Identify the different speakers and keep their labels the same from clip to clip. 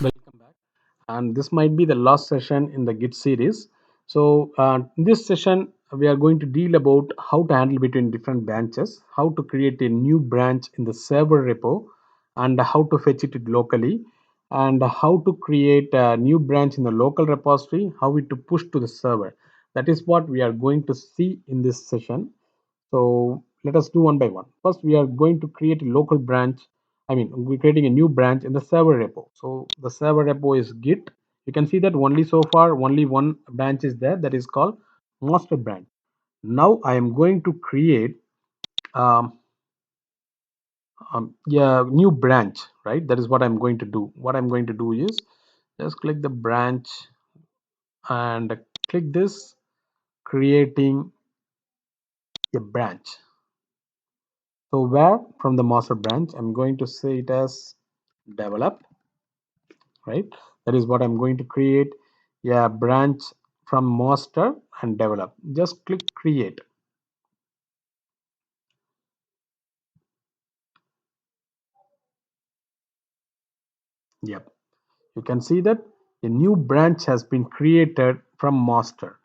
Speaker 1: Welcome back. And this might be the last session in the Git series. So, in this session, we are going to deal about how to handle between different branches, how to create a new branch in the server repo, and how to fetch it locally, and how to create a new branch in the local repository, how it to push to the server. That is what we are going to see in this session. So let us do one by one. First, we are going to create a local branch. We're creating a new branch in the server repo. So the server repo is Git. You can see that only so far, only one branch is there, that is called master branch. Now I am going to create um, yeah, new branch, right? That is what I'm going to do. What I'm going to do is just click the branch and click this, creating a branch. So where from the master branch, I'm going to say it as develop, right? That is what I'm going to create a branch from master and develop. Just click create. Yep. You can see that a new branch has been created from master.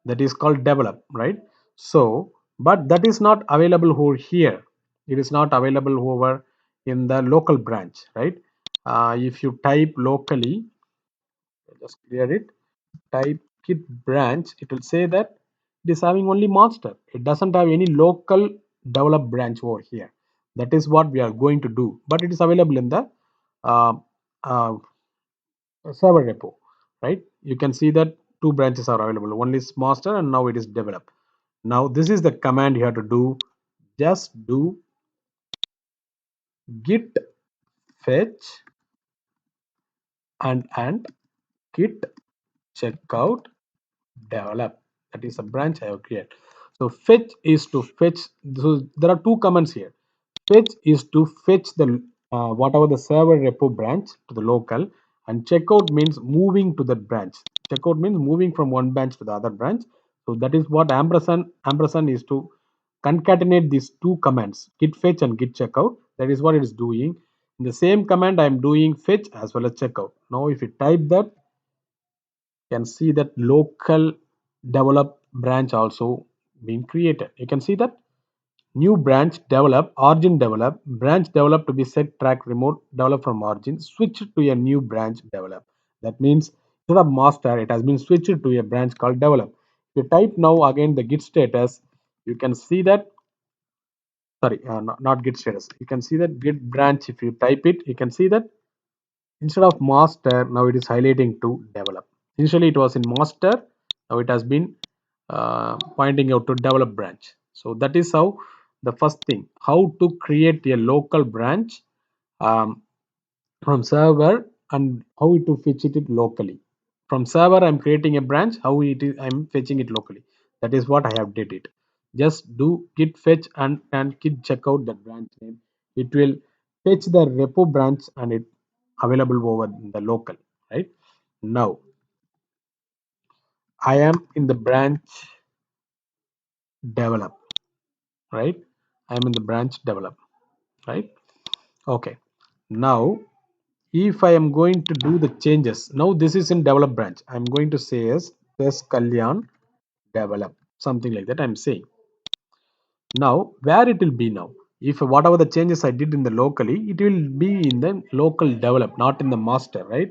Speaker 1: That is called develop, right? So, but that is not available over here. It is not available over in the local branch, right? If you type locally, just clear it, type git branch, it will say that it is having only master. It doesn't have any local develop branch over here. That is what we are going to do, but it is available in the uh, uh, server repo, right? You can see that two branches are available. One is master and now it is develop. Now this is the command you have to do. Just do git fetch and git checkout develop. That is a branch I have created. So fetch is to fetch. So there are two commands here. Fetch is to fetch the whatever the server repo branch to the local, and checkout means moving to that branch. Checkout means moving from one branch to the other branch. So that is what ampersand is to concatenate these two commands, git fetch and git checkout. That is what it is doing. In the same command, I am doing fetch as well as checkout. Now, if you type that, can see that local develop branch also being created. You can see that new branch develop, origin develop, branch develop to be set track remote develop from origin, switch to a new branch develop. That means instead of master, it has been switched to a branch called develop. If you type now again the git status, you can see that, sorry, not git status. You can see that git branch, if you type it, you can see that instead of master, now it is highlighting to develop. Initially, it was in master. Now it has been pointing out to develop branch. So that is how the first thing, how to create a local branch um, from server and how to fetch it locally. From server, I'm creating a branch. How it is, I'm fetching it locally. That is what I have did it. Just do git fetch and git check out that branch name. It will fetch the repo branch and it available over the local, right? Now I am in the branch develop, right? I am in the branch develop, right? Okay. Now if I am going to do the changes, now this is in develop branch. I'm going to say as this Kalyan develop, something like that I'm saying. Now where it will be now, if whatever the changes I did in the locally, it will be in the local develop, not in the master, right?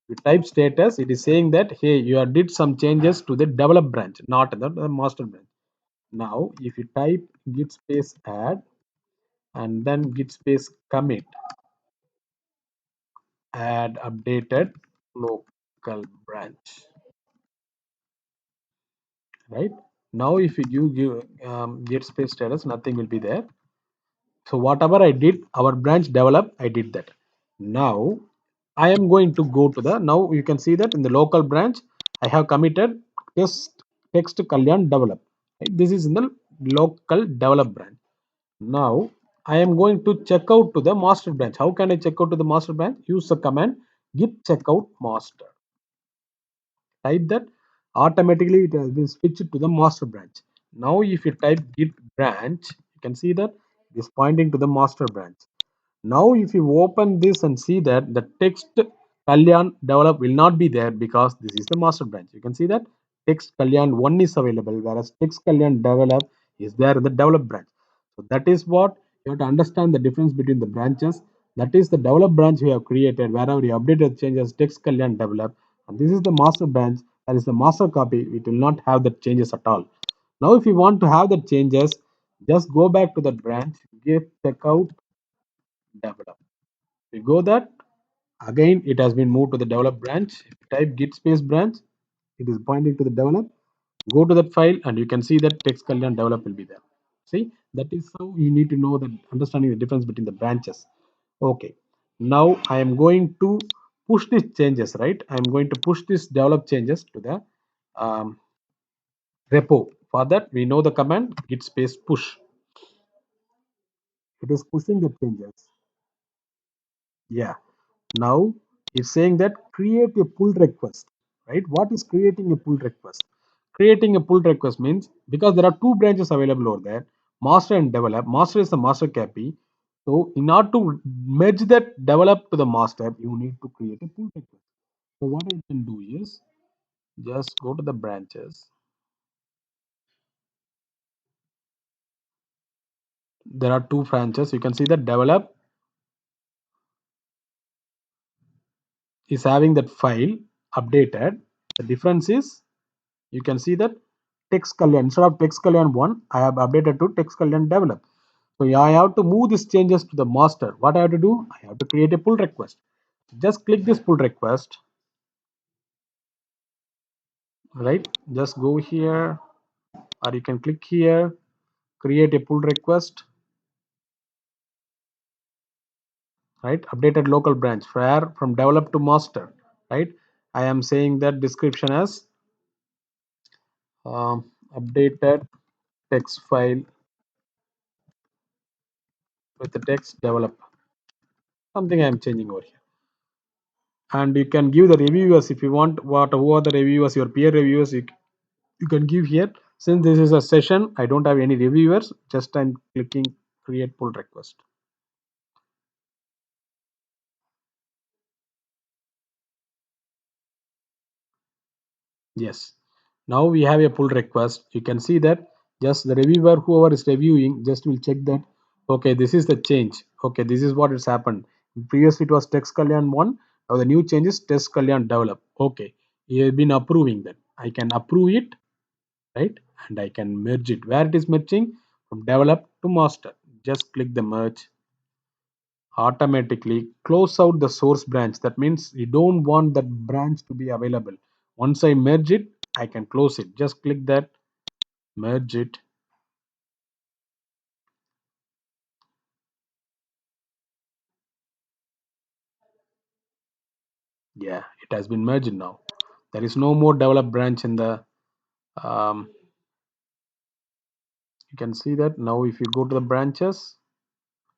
Speaker 1: You type status, it is saying that hey, you have did some changes to the develop branch, not the master branch. Now if you type git space add and then git space commit, add updated local branch, right? Now if you give git space status, nothing will be there. So whatever I did, our branch develop, I did that. Now I am going to go to the, now you can see that in the local branch I have committed text Kalyan develop, right? This is in the local develop branch. Now I am going to check out to the master branch. How can I check out to the master branch? Use the command git checkout master. Type that, automatically it has been switched to the master branch. Now if you type git branch, you can see that it is pointing to the master branch. Now if you open this and see that the text Kalyan develop will not be there because this is the master branch. You can see that text Kalyan 1 is available, whereas text Kalyan develop is there in the develop branch. So that is what you have to understand the difference between the branches. That is the develop branch we have created, wherever you updated changes text Kalyan develop, and this is the master branch, that is the master copy. It will not have the changes at all. Now, if you want to have the changes, just go back to that branch, get checkout develop. We go that again, it has been moved to the develop branch. If you type git space branch, it is pointing to the develop. Go to that file and you can see that text Kalyan develop will be there. See, that is how you need to know that understanding the difference between the branches. Okay, now I am going to push these changes, right? I am going to push these develop changes to the um, repo. For that, we know the command git space push. It is pushing the changes. Yeah. Now it's saying that create a pull request, right? What is creating a pull request? Creating a pull request means because there are two branches available over there, master and develop. Master is the master copy. So in order to merge that develop to the master, you need to create a pull request. So what I can do is just go to the branches. There are two branches. You can see that develop is having that file updated. The difference is you can see that text Kalyan instead of text Kalyan 1, I have updated to text Kalyan develop. So yeah, I have to move these changes to the master. What I have to do? I have to create a pull request. Just click this pull request, right? Just go here, or you can click here, create a pull request, right? Updated local branch where from develop to master, right? I am saying that description as updated text file with the text develop. Something I am changing over here. And you can give the reviewers if you want, what who are the reviewers, your peer reviewers, you can give here. Since this is a session, I don't have any reviewers, just I'm clicking create pull request. Yes, now we have a pull request. You can see that just the reviewer whoever is reviewing just will check that okay, this is the change, okay, this is what has happened. Previously it was text Kalyan 1, now the new change is text Kalyan develop. Okay, he has been approving that. I can approve it, right? And I can merge it where it is merging from develop to master. Just click the merge, automatically close out the source branch. That means you don't want that branch to be available. Once I merge it, I can close it. Just click that, merge it. Yeah, it has been merged now. There is no more develop branch in the you can see that now. If you go to the branches,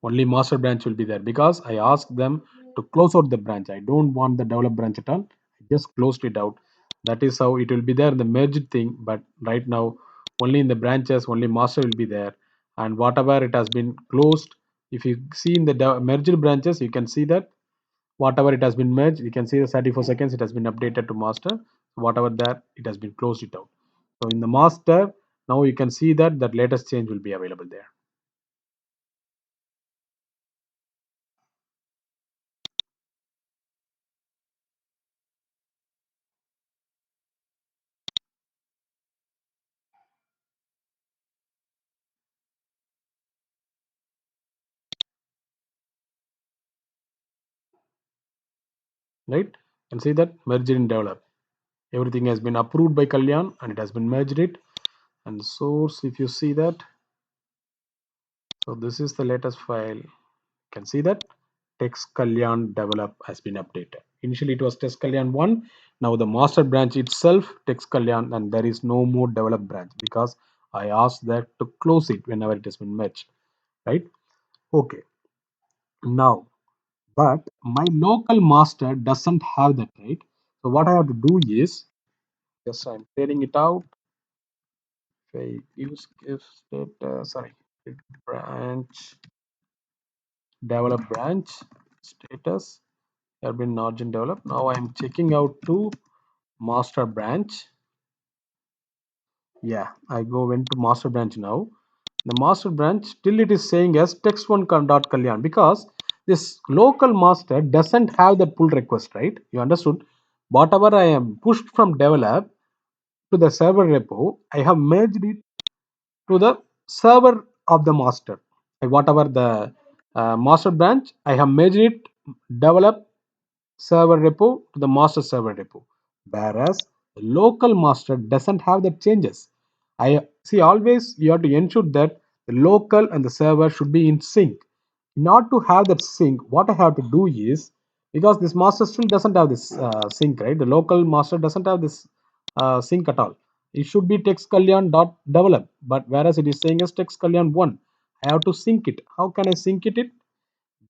Speaker 1: only master branch will be there because I asked them to close out the branch. I don't want the develop branch at all. I just closed it out. That is how it will be there in the merged thing. But right now, only in the branches, only master will be there. And whatever it has been closed, if you see in the merged branches, you can see that whatever it has been merged, you can see the 34 seconds it has been updated to master. Whatever that it has been closed it out. So in the master, now you can see that that latest change will be available there. Right? You can see that merge in develop. Everything has been approved by Kalyan and it has been merged it. And source, if you see that, so this is the latest file. You can see that text Kalyan develop has been updated. Initially it was text Kalyan 1. Now the master branch itself text Kalyan, and there is no more develop branch because I asked that to close it whenever it has been merged. Right? Okay. Now, but my local master doesn't have that, right? So what I have to do is just I'm clearing it out. If I use if state, sorry, branch develop branch status, have been origin developed. Now I'm checking out to master branch. Yeah, I go into master branch now. The master branch still it is saying as text1 dot kalyan because this local master doesn't have that pull request, right? You understood? Whatever I am pushed from develop to the server repo, I have merged it to the server of the master. Whatever the master branch, I have merged it, develop server repo to the master server repo. Whereas the local master doesn't have the changes. I see always you have to ensure that the local and the server should be in sync. Not to have that sync, what I have to do is because this master still doesn't have this sync, right? The local master doesn't have this sync at all. It should be text kalyan dot develop, but whereas it is saying as text kalyan one, I have to sync it. How can I sync it?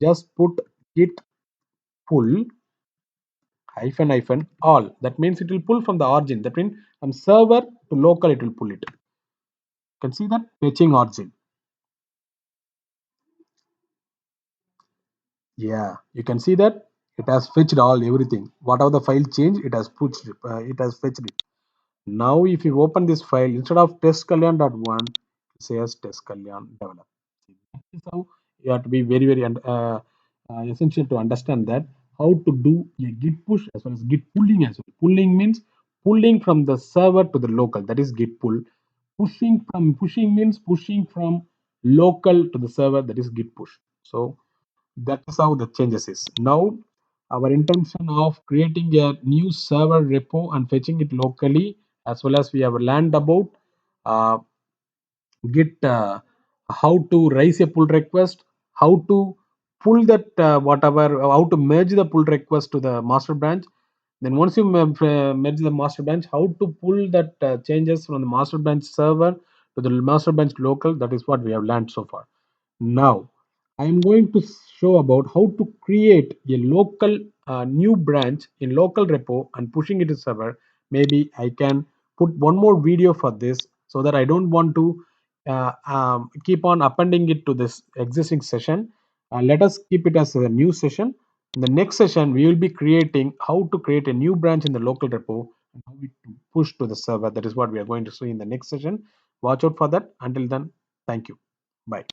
Speaker 1: Just put git pull hyphen hyphen all. That means it will pull from the origin. That means from server to local it will pull it. You can see that fetching origin. Yeah, you can see that it has fetched all everything. Whatever the file change, it has put it has fetched it. Now if you open this file instead of testkalyan.1, it says testkalyan develop. That is how you have to be very essential to understand that how to do a git push as well as git pulling as well. Pulling means pulling from the server to the local. That is git pull. Pushing means pushing from local to the server. That is git push. So that is how the changes is. Now our intention of creating a new server repo and fetching it locally, as well as we have learned about uh, Git how to raise a pull request, how to pull that whatever, how to merge the pull request to the master branch. Then once you merge the master branch, how to pull that changes from the master branch server to the master branch local. That is what we have learned so far. Now, I am going to show about how to create a local new branch in local repo and pushing it to server. Maybe I can put one more video for this so that I don't want to keep on appending it to this existing session. Let us keep it as a new session. In the next session, we will be creating how to create a new branch in the local repo and how it to push to the server. That is what we are going to see in the next session. Watch out for that. Until then, thank you. Bye.